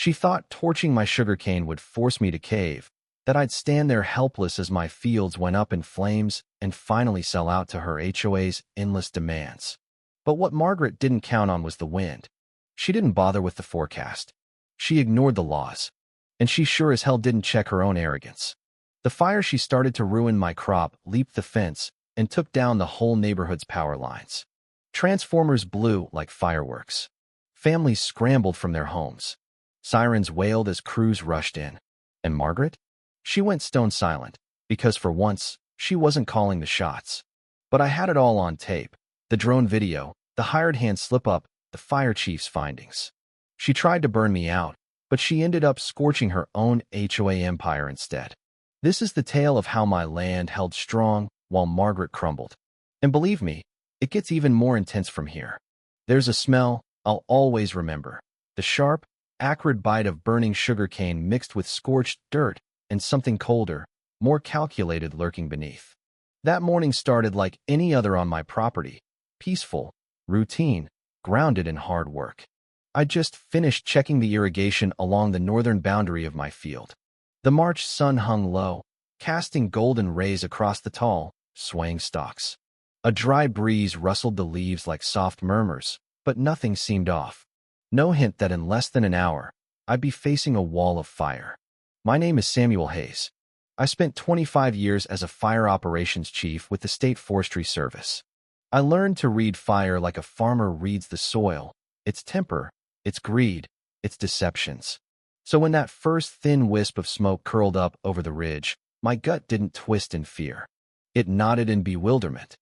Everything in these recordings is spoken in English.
She thought torching my sugarcane would force me to cave, that I'd stand there helpless as my fields went up in flames and finally sell out to her HOA's endless demands. But what Margaret didn't count on was the wind. She didn't bother with the forecast. She ignored the laws. And she sure as hell didn't check her own arrogance. The fire she started to ruin my crop leaped the fence and took down the whole neighborhood's power lines. Transformers blew like fireworks. Families scrambled from their homes. Sirens wailed as crews rushed in. And Margaret? She went stone silent, because for once, she wasn't calling the shots. But I had it all on tape. The drone video, the hired hand slip-up, the fire chief's findings. She tried to burn me out, but she ended up scorching her own HOA empire instead. This is the tale of how my land held strong while Margaret crumbled. And believe me, it gets even more intense from here. There's a smell I'll always remember. The sharp, acrid bite of burning sugarcane mixed with scorched dirt and something colder, more calculated lurking beneath. That morning started like any other on my property, peaceful, routine, grounded in hard work. I just finished checking the irrigation along the northern boundary of my field. The March sun hung low, casting golden rays across the tall, swaying stalks. A dry breeze rustled the leaves like soft murmurs, but nothing seemed off. No hint that in less than an hour, I'd be facing a wall of fire. My name is Samuel Hayes. I spent 25 years as a fire operations chief with the State Forestry Service. I learned to read fire like a farmer reads the soil, its temper, its greed, its deceptions. So when that first thin wisp of smoke curled up over the ridge, my gut didn't twist in fear. It nodded in bewilderment.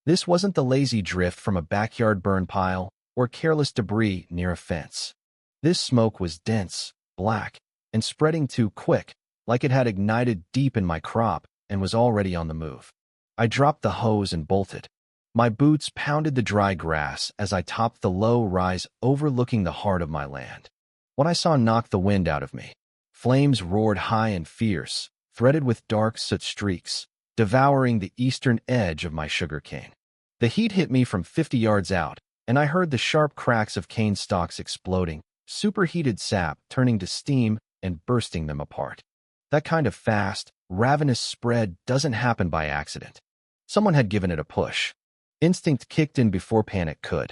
This wasn't the lazy drift from a backyard burn pile or careless debris near a fence. This smoke was dense, black, and spreading too quick, like it had ignited deep in my crop and was already on the move. I dropped the hose and bolted. My boots pounded the dry grass as I topped the low rise overlooking the heart of my land. What I saw knocked the wind out of me. Flames roared high and fierce, threaded with dark soot streaks, devouring the eastern edge of my sugarcane. The heat hit me from 50 yards out, and I heard the sharp cracks of cane stalks exploding, superheated sap turning to steam and bursting them apart. That kind of fast, ravenous spread doesn't happen by accident. Someone had given it a push. Instinct kicked in before panic could.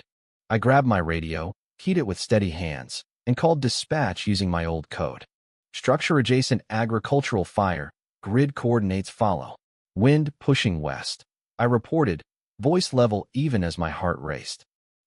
I grabbed my radio, keyed it with steady hands, and called dispatch using my old code. Structure-adjacent agricultural fire, grid coordinates follow. Wind pushing west. I reported, voice level even as my heart raced.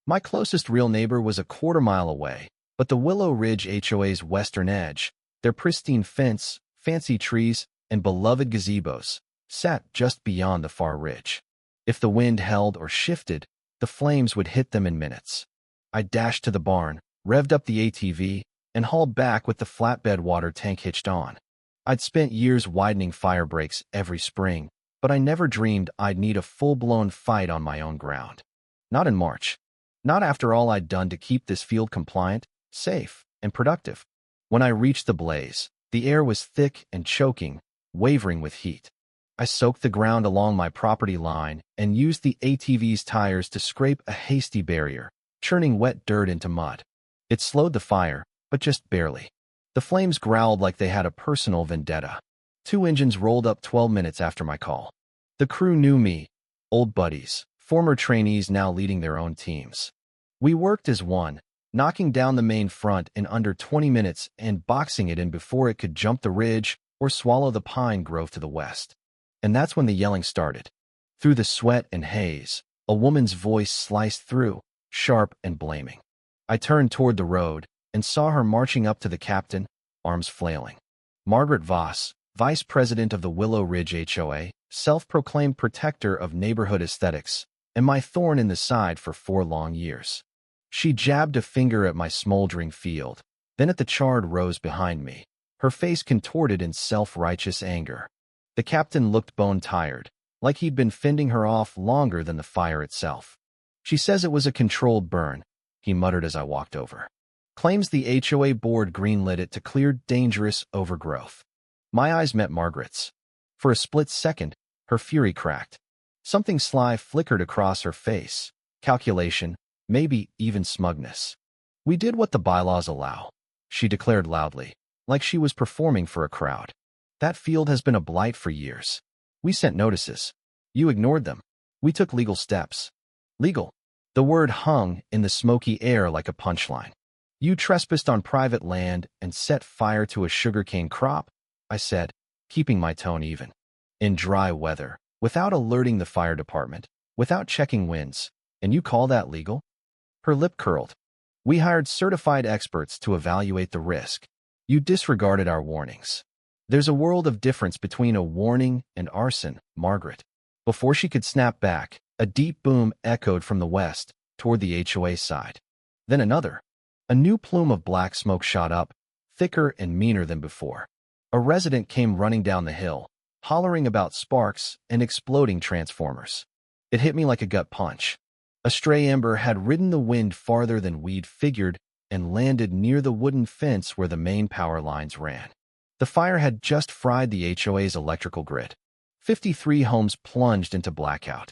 My closest real neighbor was a quarter-mile away, but the Willow Ridge HOA's western edge, their pristine fence, fancy trees, and beloved gazebos, sat just beyond the far ridge. If the wind held or shifted, the flames would hit them in minutes. I dashed to the barn, revved up the ATV, and hauled back with the flatbed water tank hitched on. I'd spent years widening fire breaks every spring, but I never dreamed I'd need a full-blown fight on my own ground. Not in March. Not after all I'd done to keep this field compliant, safe, and productive. When I reached the blaze, the air was thick and choking, wavering with heat. I soaked the ground along my property line and used the ATV's tires to scrape a hasty barrier, churning wet dirt into mud. It slowed the fire, but just barely. The flames growled like they had a personal vendetta. 2 engines rolled up 12 minutes after my call. The crew knew me, old buddies, former trainees now leading their own teams. We worked as one, knocking down the main front in under 20 minutes and boxing it in before it could jump the ridge or swallow the pine grove to the west. And that's when the yelling started. Through the sweat and haze, a woman's voice sliced through, sharp and blaming. I turned toward the road and saw her marching up to the captain, arms flailing. Margaret Voss, vice president of the Willow Ridge HOA, self-proclaimed protector of neighborhood aesthetics, and my thorn in the side for 4 long years. She jabbed a finger at my smoldering field, then at the charred rose behind me, her face contorted in self-righteous anger. The captain looked bone-tired, like he'd been fending her off longer than the fire itself. She says it was a controlled burn, he muttered as I walked over. Claims the HOA board greenlit it to clear dangerous overgrowth. My eyes met Margaret's. For a split second, her fury cracked. Something sly flickered across her face. Calculation, maybe even smugness. We did what the bylaws allow. she declared loudly, like she was performing for a crowd. That field has been a blight for years. We sent notices. You ignored them. We took legal steps. Legal. The word hung in the smoky air like a punchline. You trespassed on private land and set fire to a sugarcane crop, I said, keeping my tone even. In dry weather, without alerting the fire department, without checking winds, and you call that legal? Her lip curled. We hired certified experts to evaluate the risk. You disregarded our warnings. There's a world of difference between a warning and arson, Margaret. Before she could snap back, a deep boom echoed from the west toward the HOA side. Then another. A new plume of black smoke shot up, thicker and meaner than before. A resident came running down the hill, hollering about sparks and exploding transformers. It hit me like a gut punch. A stray ember had ridden the wind farther than we'd figured and landed near the wooden fence where the main power lines ran. The fire had just fried the HOA's electrical grid. 53 homes plunged into blackout.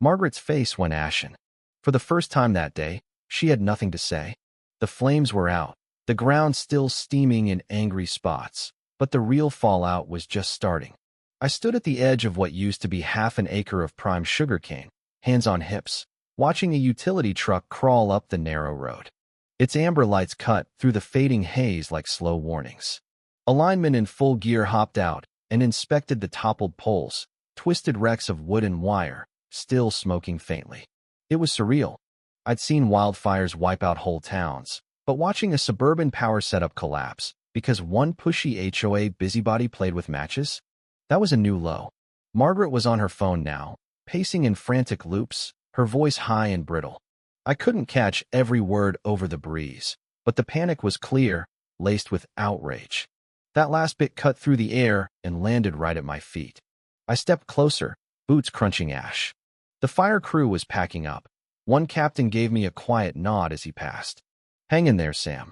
Margaret's face went ashen. For the first time that day, she had nothing to say. The flames were out, the ground still steaming in angry spots, but the real fallout was just starting. I stood at the edge of what used to be half an acre of prime sugarcane, hands on hips, watching a utility truck crawl up the narrow road. Its amber lights cut through the fading haze like slow warnings. A lineman in full gear hopped out and inspected the toppled poles, twisted wrecks of wood and wire, still smoking faintly. It was surreal. I'd seen wildfires wipe out whole towns, but watching a suburban power setup collapse because one pushy HOA busybody played with matches? That was a new low. Margaret was on her phone now, pacing in frantic loops, her voice high and brittle. I couldn't catch every word over the breeze, but the panic was clear, laced with outrage. That last bit cut through the air and landed right at my feet. I stepped closer, boots crunching ash. The fire crew was packing up. One captain gave me a quiet nod as he passed. Hang in there, Sam.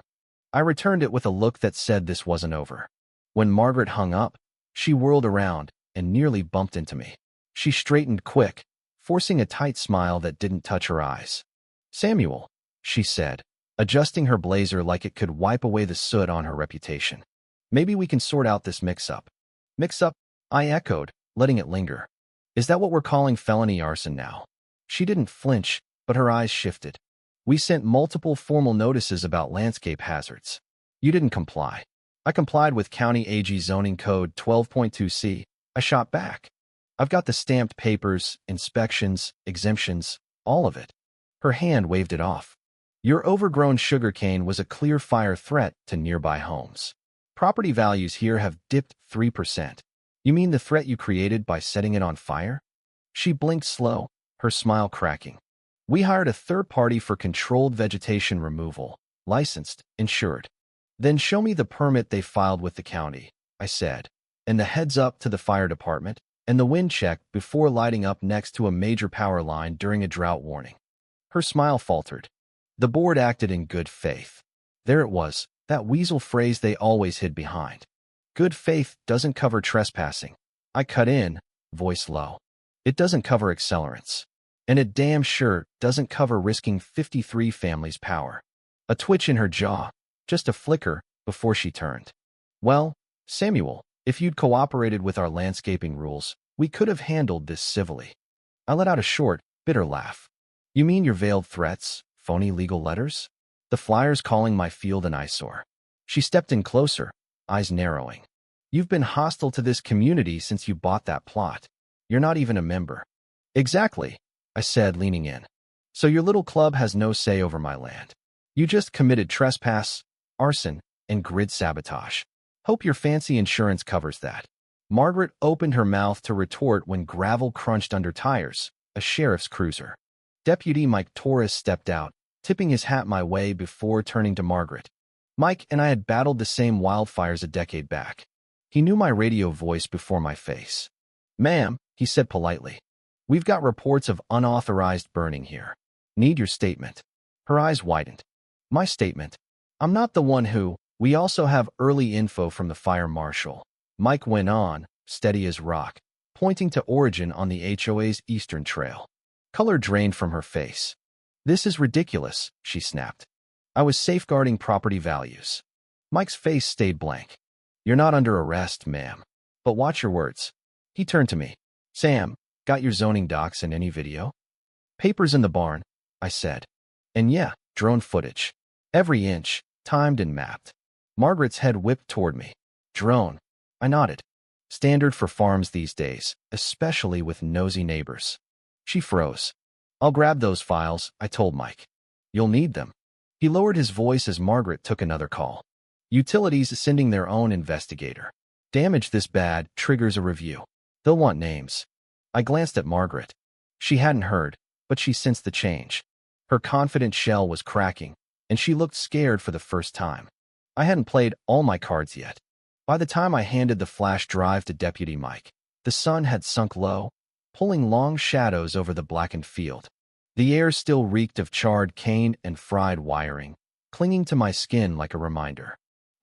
I returned it with a look that said this wasn't over. When Margaret hung up, she whirled around and nearly bumped into me. She straightened quick, forcing a tight smile that didn't touch her eyes. Samuel, she said, adjusting her blazer like it could wipe away the soot on her reputation. Maybe we can sort out this mix-up. Mix-up? I echoed, letting it linger. Is that what we're calling felony arson now? She didn't flinch, but her eyes shifted. We sent multiple formal notices about landscape hazards. You didn't comply. I complied with County AG Zoning Code 12.2c. I shot back. I've got the stamped papers, inspections, exemptions, all of it. Her hand waved it off. Your overgrown sugarcane was a clear fire threat to nearby homes. Property values here have dipped 3%. You mean the threat you created by setting it on fire? She blinked slow, her smile cracking. We hired a third party for controlled vegetation removal, licensed, insured. Then show me the permit they filed with the county, I said, and the heads up to the fire department, and the wind check before lighting up next to a major power line during a drought warning. Her smile faltered. The board acted in good faith. There it was, that weasel phrase they always hid behind. Good faith doesn't cover trespassing. I cut in, voice low. It doesn't cover accelerants. And it damn sure doesn't cover risking 53 families' power. A twitch in her jaw, just a flicker, before she turned. Well, Samuel, if you'd cooperated with our landscaping rules, we could have handled this civilly. I let out a short, bitter laugh. You mean your veiled threats, phony legal letters? The flyers calling my field an eyesore. She stepped in closer, eyes narrowing. You've been hostile to this community since you bought that plot. You're not even a member. Exactly, I said, leaning in. So your little club has no say over my land. You just committed trespass, arson, and grid sabotage. Hope your fancy insurance covers that. Margaret opened her mouth to retort when gravel crunched under tires, a sheriff's cruiser. Deputy Mike Torres stepped out, tipping his hat my way before turning to Margaret. Mike and I had battled the same wildfires a decade back. He knew my radio voice before my face. Ma'am, he said politely. We've got reports of unauthorized burning here. Need your statement. Her eyes widened. My statement. I'm not the one who. We also have early info from the fire marshal. Mike went on, steady as rock, pointing to origin on the HOA's eastern trail. Color drained from her face. This is ridiculous, she snapped. I was safeguarding property values. Mike's face stayed blank. You're not under arrest, ma'am. But watch your words. He turned to me. Sam, got your zoning docs and any video? Papers in the barn, I said. And yeah, drone footage. Every inch, timed and mapped. Margaret's head whipped toward me. Drone. I nodded. Standard for farms these days, especially with nosy neighbors. She froze. I'll grab those files, I told Mike. You'll need them. He lowered his voice as Margaret took another call. Utilities sending their own investigator. Damage this bad triggers a review. They'll want names. I glanced at Margaret. She hadn't heard, but she sensed the change. Her confident shell was cracking, and she looked scared for the first time. I hadn't played all my cards yet. By the time I handed the flash drive to Deputy Mike, the sun had sunk low, pulling long shadows over the blackened field. The air still reeked of charred cane and fried wiring, clinging to my skin like a reminder.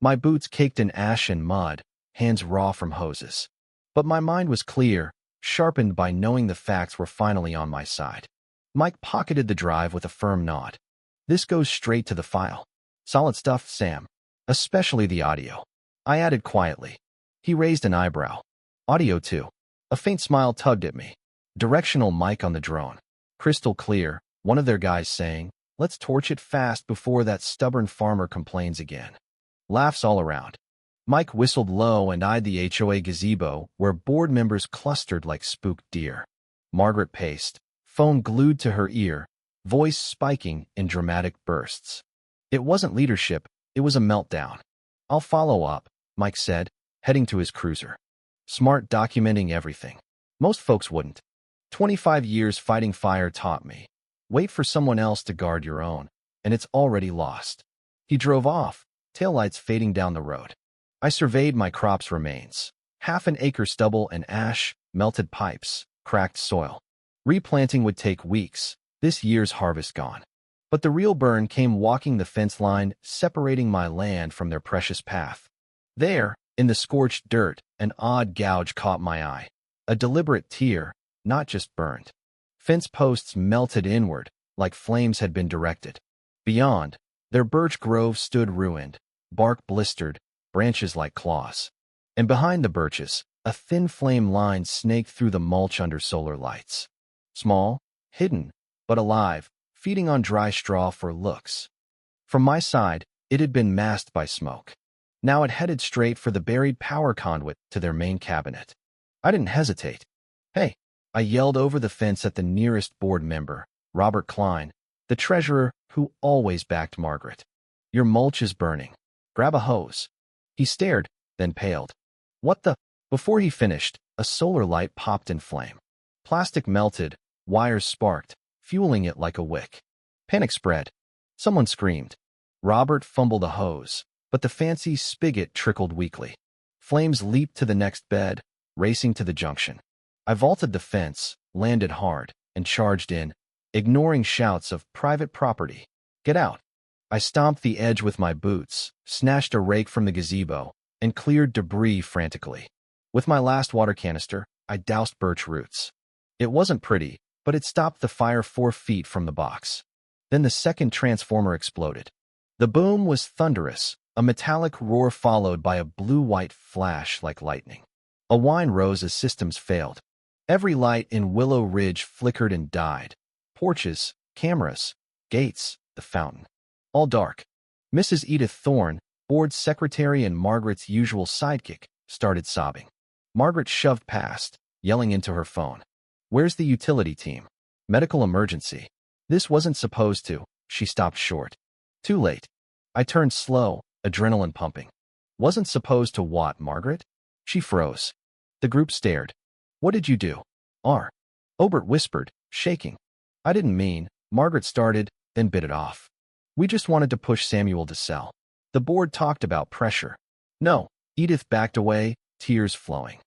My boots caked in ash and mud, hands raw from hoses. But my mind was clear, sharpened by knowing the facts were finally on my side. Mike pocketed the drive with a firm nod. This goes straight to the file. Solid stuff, Sam. Especially the audio. I added quietly. He raised an eyebrow. Audio too. A faint smile tugged at me. Directional mic on the drone. Crystal clear, one of their guys saying, let's torch it fast before that stubborn farmer complains again. Laughs all around. Mike whistled low and eyed the HOA gazebo where board members clustered like spooked deer. Margaret paced, phone glued to her ear, voice spiking in dramatic bursts. It wasn't leadership, it was a meltdown. I'll follow up, Mike said, heading to his cruiser. Smart documenting everything. Most folks wouldn't. 25 years fighting fire taught me. Wait for someone else to guard your own, and it's already lost. He drove off, taillights fading down the road. I surveyed my crop's remains. Half an acre stubble and ash, melted pipes, cracked soil. Replanting would take weeks, this year's harvest gone. But the real burn came walking the fence line, separating my land from their precious path. There, in the scorched dirt, an odd gouge caught my eye. A deliberate tear, not just burned. Fence posts melted inward, like flames had been directed. Beyond, their birch grove stood ruined, bark blistered, branches like claws. And behind the birches, a thin flame line snaked through the mulch under solar lights. Small, hidden, but alive, feeding on dry straw for looks. From my side, it had been masked by smoke. Now it headed straight for the buried power conduit to their main cabinet. I didn't hesitate. Hey, I yelled over the fence at the nearest board member, Robert Klein, the treasurer who always backed Margaret. Your mulch is burning. Grab a hose. He stared, then paled. What the? Before he finished, a solar light popped in flame. Plastic melted, wires sparked, fueling it like a wick. Panic spread. Someone screamed. Robert fumbled a hose, but the fancy spigot trickled weakly. Flames leaped to the next bed, racing to the junction. I vaulted the fence, landed hard, and charged in, ignoring shouts of private property. Get out. I stomped the edge with my boots, snatched a rake from the gazebo, and cleared debris frantically. With my last water canister, I doused birch roots. It wasn't pretty, but it stopped the fire 4 feet from the box. Then the second transformer exploded. The boom was thunderous, a metallic roar followed by a blue-white flash like lightning. A whine rose as systems failed. Every light in Willow Ridge flickered and died. Porches, cameras, gates, the fountain. All dark. Mrs. Edith Thorne, board secretary and Margaret's usual sidekick, started sobbing. Margaret shoved past, yelling into her phone. Where's the utility team? Medical emergency. This wasn't supposed to. She stopped short. Too late. I turned slow, adrenaline pumping. Wasn't supposed to what, Margaret? She froze. The group stared. What did you do? Obert whispered, shaking. I didn't mean, Margaret started, then bit it off. We just wanted to push Samuel to sell. The board talked about pressure. No, Edith backed away, tears flowing.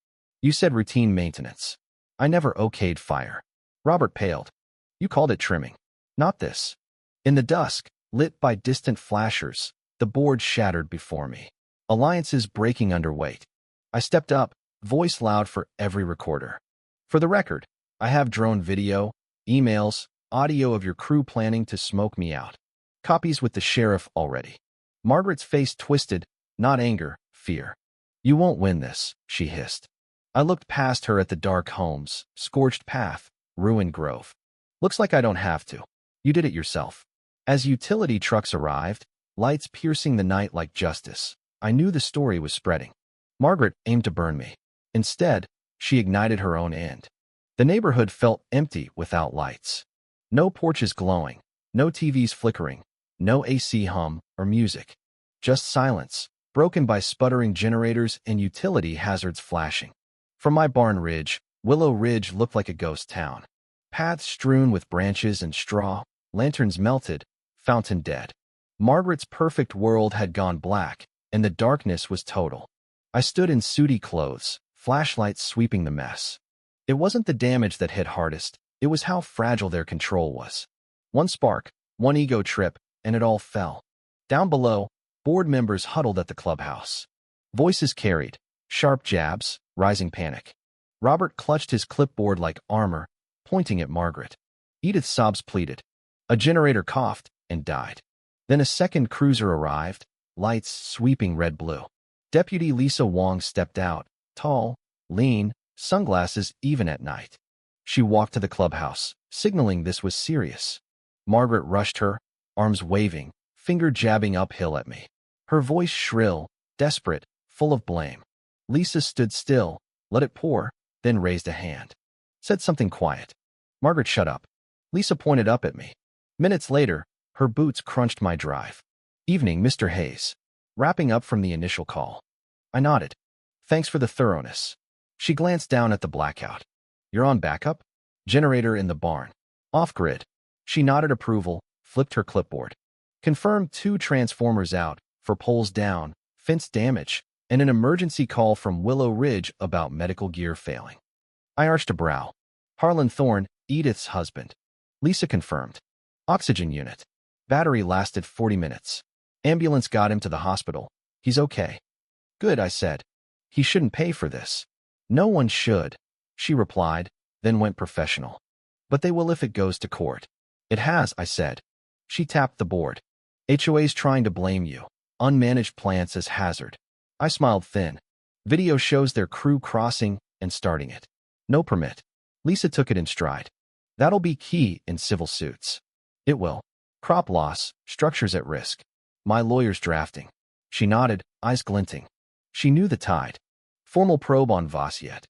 You said routine maintenance. I never okayed fire. Robert paled. You called it trimming. Not this. In the dusk, lit by distant flashers, the board shattered before me. Alliances breaking under weight. I stepped up, voice loud for every recorder. For the record, I have drone video, emails, audio of your crew planning to smoke me out. Copies with the sheriff already. Margaret's face twisted, Not anger, fear. You won't win this, she hissed. I looked past her at the dark homes, scorched path, ruined grove. Looks like I don't have to. You did it yourself. As utility trucks arrived, lights piercing the night like justice, I knew the story was spreading. Margaret aimed to burn me. Instead, she ignited her own end. The neighborhood felt empty without lights. No porches glowing, no TVs flickering, no AC hum or music. Just silence, broken by sputtering generators and utility hazards flashing. From my barn ridge, Willow Ridge looked like a ghost town. Paths strewn with branches and straw, lanterns melted, fountain dead. Margaret's perfect world had gone black, and the darkness was total. I stood in sooty clothes, flashlights sweeping the mess. It wasn't the damage that hit hardest, it was how fragile their control was. One spark, one ego trip, and it all fell. Down below, board members huddled at the clubhouse. Voices carried, sharp jabs, rising panic. Robert clutched his clipboard like armor, pointing at Margaret. Edith's sobs pleaded. A generator coughed and died. Then a second cruiser arrived, lights sweeping red-blue. Deputy Lisa Wong stepped out, tall, lean, sunglasses even at night. She walked to the clubhouse, signaling this was serious. Margaret rushed her, arms waving, finger jabbing uphill at me. Her voice shrill, desperate, full of blame. Lisa stood still, let it pour, then raised a hand. Said something quiet. Margaret shut up. Lisa pointed up at me. Minutes later, her boots crunched my drive. Evening, Mr. Hayes. Wrapping up from the initial call. I nodded. Thanks for the thoroughness. She glanced down at the blackout. You're on backup? Generator in the barn. Off-grid. She nodded approval, flipped her clipboard. Confirmed 2 transformers out, for poles down, fence damage, and an emergency call from Willow Ridge about medical gear failing. I arched a brow. Harlan Thorne, Edith's husband. Lisa confirmed. Oxygen unit. Battery lasted 40 minutes. Ambulance got him to the hospital. He's okay. Good, I said. He shouldn't pay for this. No one should, she replied, then went professional. But they will if it goes to court. It has, I said. She tapped the board. HOA's trying to blame you. Unmanaged plants as hazard. I smiled thin. Video shows their crew crossing and starting it. No permit. Lisa took it in stride. That'll be key in civil suits. It will. Crop loss, structures at risk. My lawyer's drafting. She nodded, eyes glinting. She knew the tide. Formal probe on Voss yet.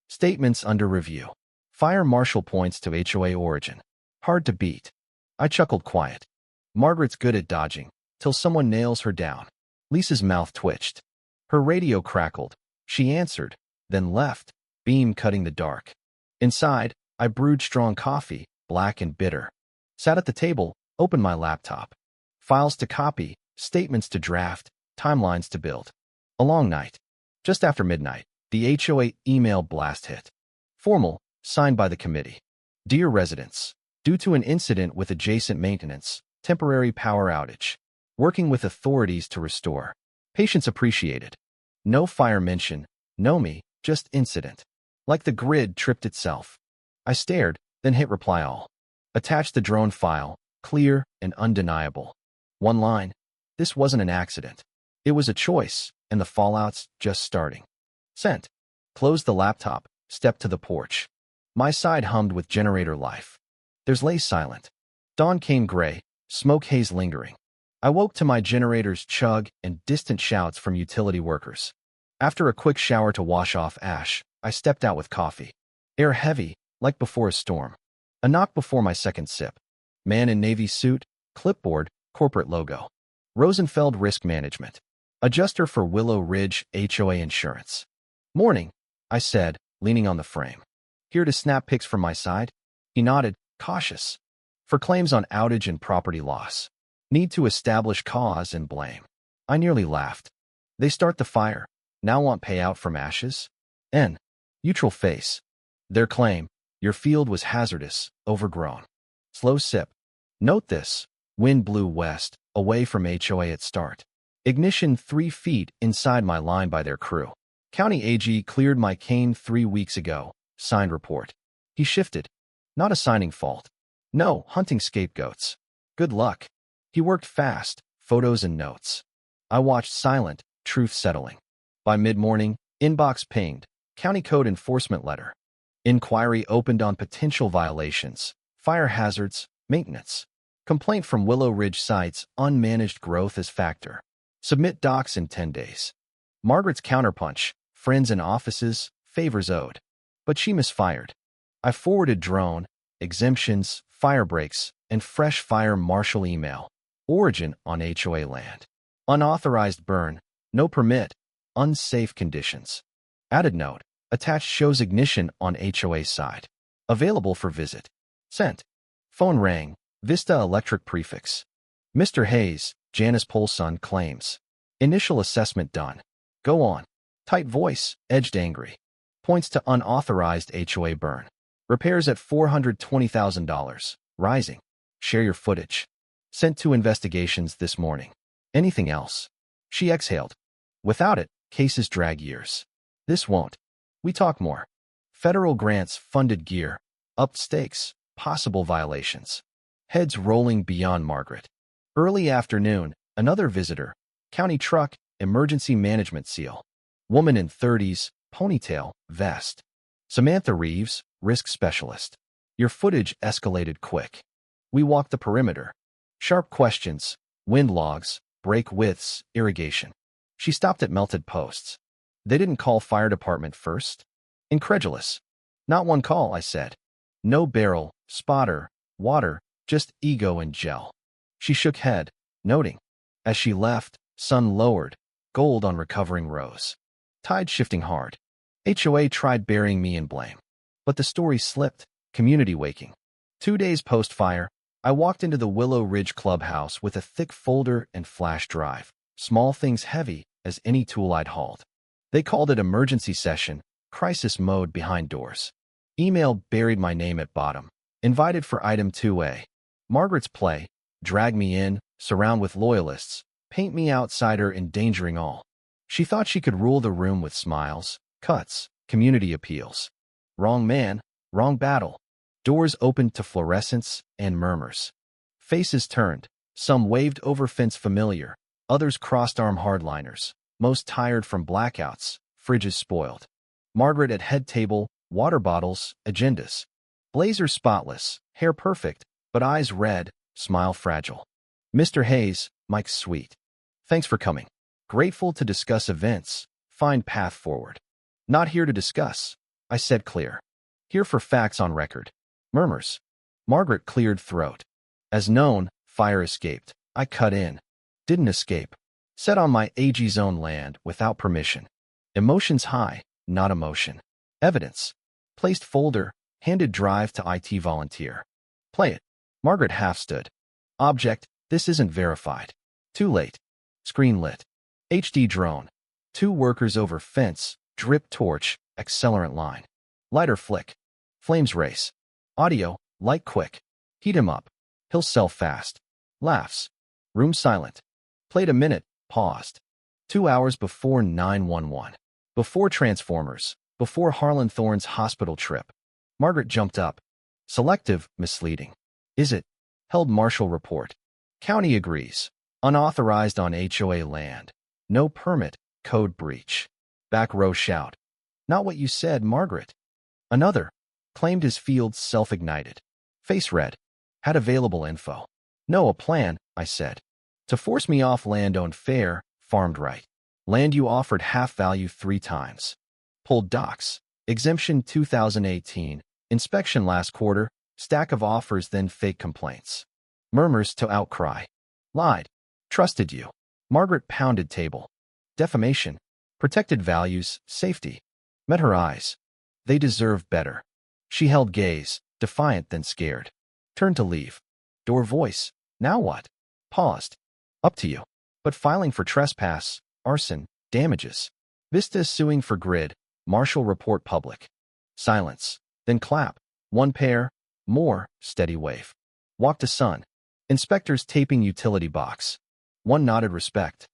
Statements under review. Fire marshal points to HOA origin. Hard to beat. I chuckled quiet. Margaret's good at dodging, till someone nails her down. Lisa's mouth twitched. Her radio crackled. She answered, then left, beam cutting the dark. Inside, I brewed strong coffee, black and bitter. Sat at the table, opened my laptop. Files to copy, statements to draft, timelines to build. A long night. Just after midnight, the HOA email blast hit. Formal, signed by the committee. Dear residents, due to an incident with adjacent maintenance, temporary power outage. Working with authorities to restore. Patience appreciated. No fire mention, no me, just incident. Like the grid tripped itself. I stared, then hit reply all. Attached the drone file, clear and undeniable. One line. This wasn't an accident. It was a choice, and the fallout's just starting. Sent. Closed the laptop, stepped to the porch. My side hummed with generator life. There's lay silent. Dawn came gray, smoke haze lingering. I woke to my generator's chug and distant shouts from utility workers. After a quick shower to wash off ash, I stepped out with coffee. Air heavy, like before a storm. A knock before my second sip. Man in navy suit, clipboard, corporate logo. Rosenfeld Risk Management. Adjuster for Willow Ridge HOA Insurance. Morning, I said, leaning on the frame. Here to snap pics from my side? He nodded, cautious. For claims on outage and property loss. Need to establish cause and blame. I nearly laughed. They start the fire. Now want payout from ashes? N. Neutral face. Their claim, your field was hazardous, overgrown. Slow sip. Note this. Wind blew west, away from HOA at start. Ignition 3 feet inside my line by their crew. County AG cleared my cane 3 weeks ago. Signed report. He shifted. Not assigning fault. No, hunting scapegoats. Good luck. He worked fast, photos and notes. I watched silent, truth settling. By mid-morning, inbox pinged. County code enforcement letter. Inquiry opened on potential violations, fire hazards, maintenance. Complaint from Willow Ridge cites unmanaged growth as factor. Submit docs in 10 days. Margaret's counterpunch, friends and offices, favors owed. But she misfired. I forwarded drone, exemptions, fire breaks, and fresh fire marshal email. Origin on HOA land. Unauthorized burn, no permit, unsafe conditions. Added note, attached shows ignition on HOA side. Available for visit. Sent. Phone rang, Vista Electric prefix. Mr. Hayes, Janice Polson claims. Initial assessment done. Go on. Tight voice, edged angry. Points to unauthorized HOA burn. Repairs at $420,000. Rising. Share your footage. Sent to investigations this morning. Anything else? She exhaled. Without it, cases drag years. This won't. We talk more. Federal grants, funded gear, upped stakes, possible violations. Heads rolling beyond Margaret. Early afternoon, another visitor. County truck, emergency management seal. Woman in 30s, ponytail, vest. Samantha Reeves, risk specialist. Your footage escalated quick. We walked the perimeter. Sharp questions, wind logs, break widths, irrigation. She stopped at melted posts. They didn't call fire department first? Incredulous. Not one call, I said. No barrel, spotter, water, just ego and gel. She shook head, noting. As she left, sun lowered, gold on recovering rose. Tide shifting hard. HOA tried burying me in blame. But the story slipped, community waking. 2 days post-fire, I walked into the Willow Ridge clubhouse with a thick folder and flash drive. Small things heavy as any tool I'd hauled. They called it emergency session, crisis mode behind doors. Email buried my name at bottom. Invited for item 2A. Margaret's play. Drag me in, surround with loyalists, paint me outsider endangering all. She thought she could rule the room with smiles, cuts, community appeals. Wrong man, wrong battle. Doors opened to fluorescence and murmurs. Faces turned. Some waved over fence familiar. Others crossed arm hardliners. Most tired from blackouts, fridges spoiled. Margaret at head table, water bottles, agendas. Blazer spotless, hair perfect, but eyes red, smile fragile. Mr. Hayes, Mike's sweet. Thanks for coming. Grateful to discuss events, find path forward. Not here to discuss, I said clear. Here for facts on record. Murmurs. Margaret cleared throat. As known, fire escaped. I cut in. Didn't escape. Set on my AG zone land without permission. Emotions high, not emotion. Evidence. Placed folder, handed drive to IT volunteer. Play it. Margaret half stood. Object, this isn't verified. Too late. Screen lit. HD drone. 2 workers over fence, drip torch, accelerant line. Lighter flick. Flames race. Audio, light quick. Heat him up. He'll sell fast. Laughs. Room silent. Played a minute, paused. 2 hours before 911. Before Transformers. Before Harlan Thorne's hospital trip. Margaret jumped up. Selective, misleading. Is it? Held marshal report. County agrees. Unauthorized on HOA land. No permit, code breach. Back row shout. Not what you said, Margaret. Another. Claimed his fields self-ignited. Face red. Had available info. No, a plan, I said. To force me off land owned fair, farmed right. Land you offered half value 3 times. Pulled docs. Exemption 2018. Inspection last quarter. Stack of offers then fake complaints. Murmurs to outcry. Lied. Trusted you. Margaret pounded table. Defamation. Protected values, safety. Met her eyes. They deserve better. She held gaze, defiant then scared. Turned to leave. Door voice. Now what? Paused. Up to you. But filing for trespass, arson, damages. Vista suing for grid. Marshal report public. Silence. Then clap. 1 pair. More. Steady wave. Walk to sun. Inspectors taping utility box. 1 nodded respect.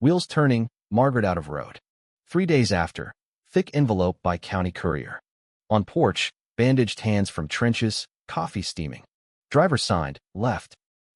Wheels turning. Margaret out of road. 3 days after. Thick envelope by county courier. On porch. Bandaged hands from trenches. Coffee steaming. Driver signed. Left.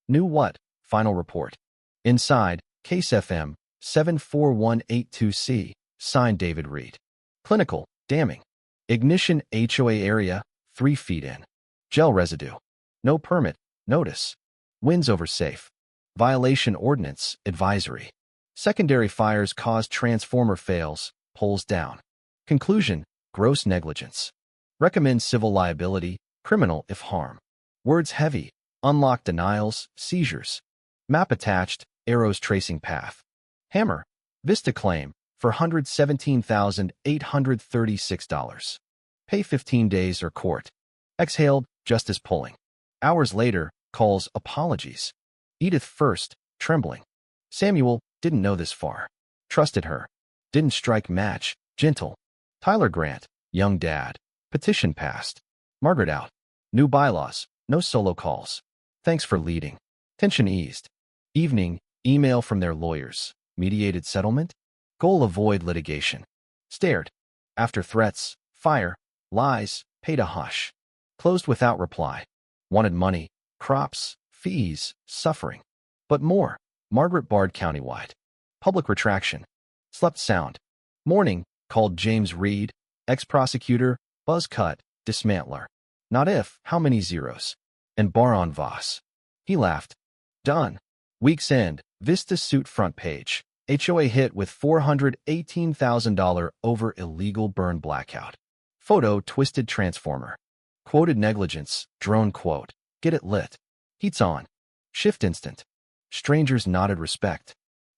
Knew what? Final report. Inside. Case FM. 74182C, signed David Reed. Clinical, damning. Ignition HOA area, 3 feet in. Gel residue. No permit, notice. Winds over safe. Violation ordinance, advisory. Secondary fires caused transformer fails, poles down. Conclusion, gross negligence. Recommend civil liability, criminal if harm. Words heavy, unlock denials, seizures. Map attached, arrows tracing path. Hammer, Vista claim for $117,836. Pay 15 days or court. Exhaled, justice pulling. Hours later, calls apologies. Edith first, trembling. Samuel didn't know this far. Trusted her. Didn't strike match, gentle. Tyler Grant, young dad. Petition passed. Margaret out. New bylaws, no solo calls. Thanks for leading. Tension eased. Evening, email from their lawyers. Mediated settlement? Goal avoid litigation. Stared. After threats, fire, lies, paid a hush. Closed without reply. Wanted money, crops, fees, suffering. But more. Margaret barred countywide. Public retraction. Slept sound. Morning, called James Reed, ex-prosecutor, buzz cut, dismantler. Not if, how many zeros? And Baron Voss. He laughed. Done. Week's end, Vista suit front page. HOA hit with $418,000 over illegal burn blackout. Photo twisted transformer. Quoted negligence, drone quote. Get it lit. Heat's on. Shift instant. Strangers nodded respect.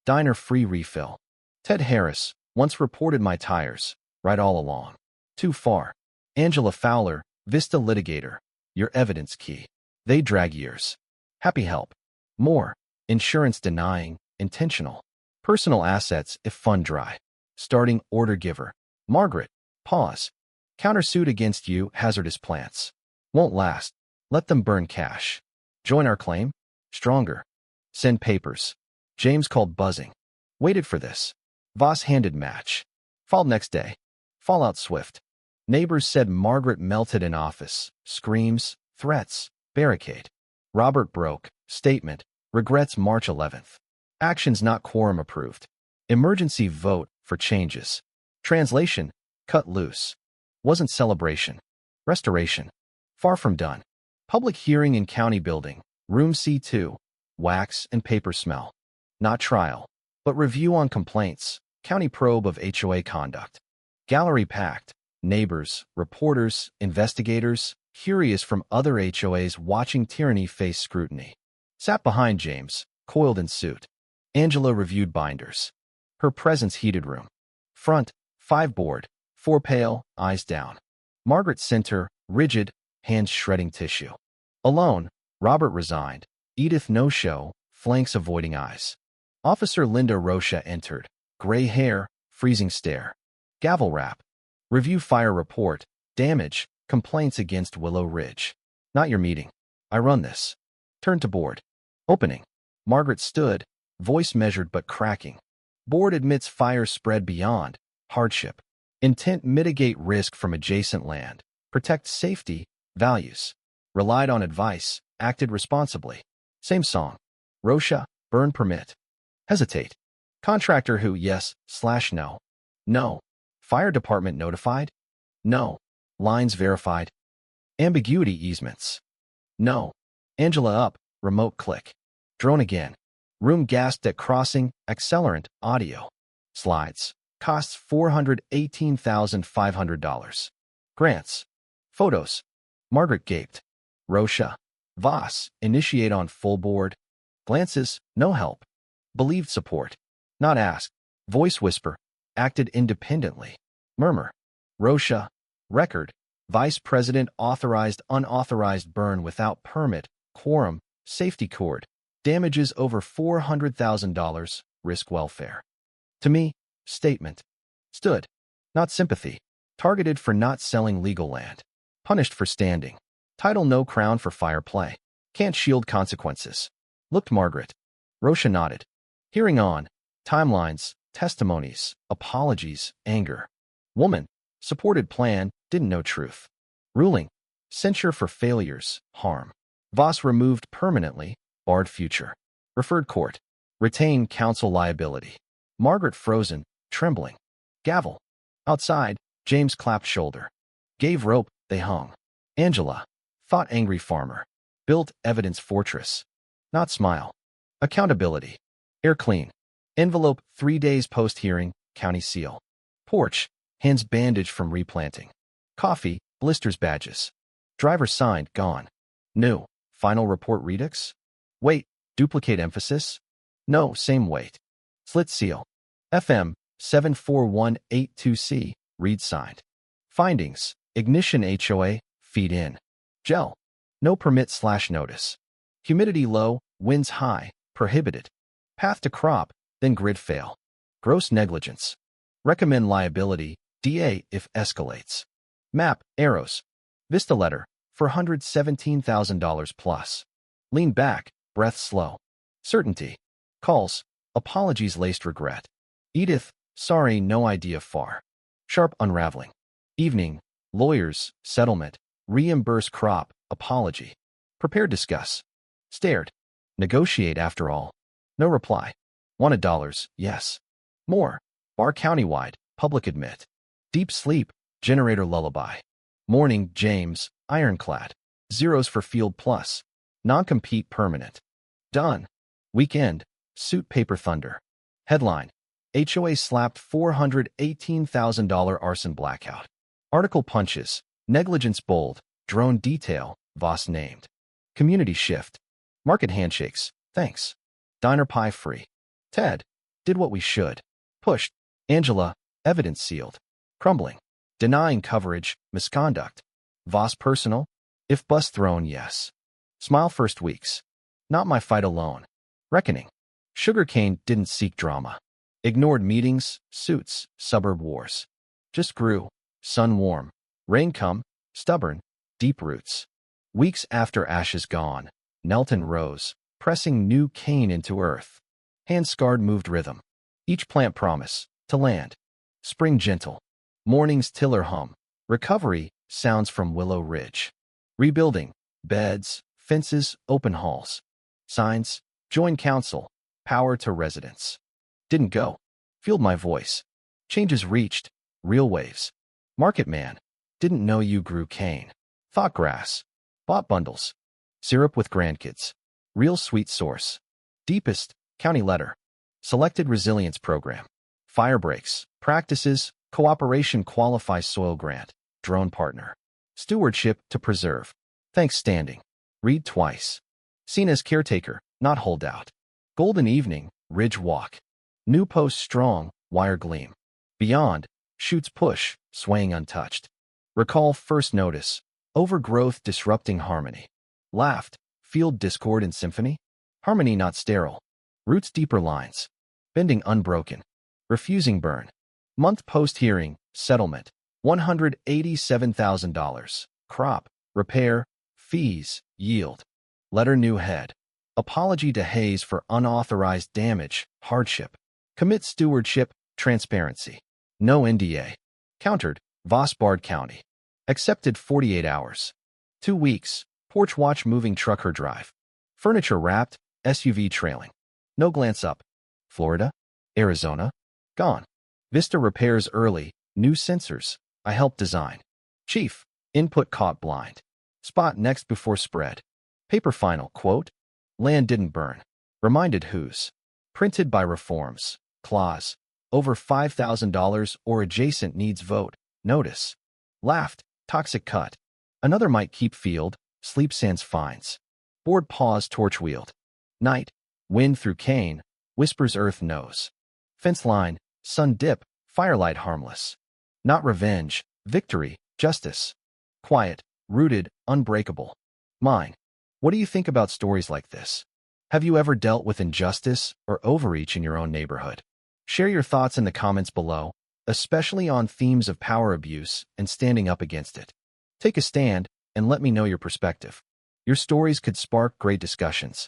Diner free refill. Ted Harris, once reported my tires, right all along. Too far. Angela Fowler, Vista litigator. Your evidence key. They drag years. Happy help. More. Insurance denying, intentional. Personal assets if fund dry. Starting order giver. Margaret. Pause. Countersuit against you, hazardous plants. Won't last. Let them burn cash. Join our claim? Stronger. Send papers. James called buzzing. Waited for this. Voss handed match. Filed next day. Fallout swift. Neighbors said Margaret melted in office. Screams, threats, barricade. Robert broke. Statement. Regrets March 11th. Actions not quorum approved. Emergency vote for changes. Translation. Cut loose. Wasn't celebration. Restoration. Far from done. Public hearing in county building. Room C2. Wax and paper smell. Not trial, but review on complaints. County probe of HOA conduct. Gallery packed. Neighbors, reporters, investigators, curious from other HOAs watching tyranny face scrutiny. Sat behind James, coiled in suit. Angela reviewed binders. Her presence heated room. Front, 5 board, 4 pale, eyes down. Margaret center, rigid, hands shredding tissue. Alone, Robert resigned. Edith no-show, flanks avoiding eyes. Officer Linda Rocha entered. Gray hair, freezing stare. Gavel rap. Review fire report. Damage, complaints against Willow Ridge. Not your meeting. I run this. Turn to board. Opening. Margaret stood, voice measured but cracking. Board admits fire spread beyond. Hardship. Intent mitigate risk from adjacent land. Protect safety, values. Relied on advice, acted responsibly. Same song. Rocha, burn permit. Hesitate. Contractor who yes/no. No. Fire department notified? No. Lines verified. Ambiguity easements. No. Angela up, remote click. Drone again. Room gasped at crossing, accelerant, audio. Slides. Costs $418,500. Grants. Photos. Margaret gaped. Rocha. Voss, initiate on full board. Glances, no help. Believed support. Not asked. Voice whisper. Acted independently. Murmur. Rocha. Record. Vice President authorized unauthorized burn without permit, quorum, safety cord. Damages over $400,000, risk welfare. To me, statement. Stood. Not sympathy. Targeted for not selling legal land. Punished for standing. Title no crown for fire play. Can't shield consequences. Looked Margaret. Rocha nodded. Hearing on. Timelines, testimonies, apologies, anger. Woman. Supported plan, didn't know truth. Ruling. Censure for failures, harm. Voss removed permanently, barred future. Referred court. Retain counsel liability. Margaret frozen, trembling. Gavel. Outside, James clapped shoulder. Gave rope, they hung. Angela. Thought angry farmer. Built evidence fortress. Not smile. Accountability. Air clean. Envelope 3 days post-hearing, county seal. Porch. Hands bandaged from replanting. Coffee, blisters badges. Driver signed, gone. New. Final report redux? Wait, duplicate emphasis? No, same weight. Slit seal. FM 74182C, read signed. Findings, ignition HOA, feed in. Gel. No permit/notice. Humidity low, winds high, prohibited. Path to crop, then grid fail. Gross negligence. Recommend liability, DA if escalates. Map, arrows. Vista letter, for $117,000 plus. Lean back, breath slow. Certainty. Calls, apologies laced regret. Edith, sorry no idea far. Sharp unraveling. Evening, lawyers, settlement, reimburse crop, apology. Prepare discuss. Stared. Negotiate after all. No reply. Wanted dollars, yes. More. Bar countywide, public admit. Deep sleep, generator lullaby. Morning, James, ironclad. Zeros for field plus. Non-compete permanent. Done. Weekend, suit paper thunder. Headline. HOA slapped $418,000 arson blackout. Article punches. Negligence bold. Drone detail. Voss named. Community shift. Market handshakes. Thanks. Diner pie free. Ted. Did what we should. Pushed. Angela. Evidence sealed. Crumbling. Denying coverage. Misconduct. Voss personal. If bus thrown, yes. Smile first weeks. Not my fight alone. Reckoning. Sugarcane didn't seek drama. Ignored meetings, suits, suburb wars. Just grew. Sun warm. Rain come. Stubborn. Deep roots. Weeks after ashes gone, Nelton rose, pressing new cane into earth. Hand scarred moved rhythm. Each plant promise, to land. Spring gentle. Morning's tiller hum. Recovery, sounds from Willow Ridge. Rebuilding. Beds, fences, open halls. Signs, join council. Power to residents. Didn't go. Feel my voice. Changes reached. Real waves. Market man. Didn't know you grew cane. Thought grass. Bought bundles. Syrup with grandkids. Real sweet source. Deepest, county letter. Selected resilience program. Fire breaks. Practices. Cooperation qualifies soil grant. Drone partner. Stewardship to preserve. Thanks standing. Read twice. Seen as caretaker, not holdout. Golden evening, ridge walk. New post strong, wire gleam. Beyond, shoots push, swaying untouched. Recall first notice. Overgrowth disrupting harmony. Laughed, field discord and symphony. Harmony not sterile. Roots deeper lines. Bending unbroken. Refusing burn. Month post-hearing, settlement. $187,000. Crop, repair, fees, yield. Letter new head. Apology to Hayes for unauthorized damage, hardship. Commit stewardship, transparency. No NDA. Countered, Voss Bard County. Accepted 48 hours. 2 weeks, porch watch moving trucker drive. Furniture wrapped, SUV trailing. No glance up. Florida? Arizona? Gone. Vista repairs early, new sensors. I helped design. Chief, input caught blind. Spot next before spread. Paper final, quote. Land didn't burn. Reminded whose. Printed by reforms. Clause. Over $5,000 or adjacent needs vote. Notice. Laughed. Toxic cut. Another might keep field. Sleep sans fines. Board pause torch wheeled. Night. Wind through cane. Whispers earth knows. Fence line. Sun dip. Firelight harmless. Not revenge. Victory. Justice. Quiet. Rooted. Unbreakable. Mine. What do you think about stories like this? Have you ever dealt with injustice or overreach in your own neighborhood? Share your thoughts in the comments below, especially on themes of power abuse and standing up against it. Take a stand and let me know your perspective. Your stories could spark great discussions.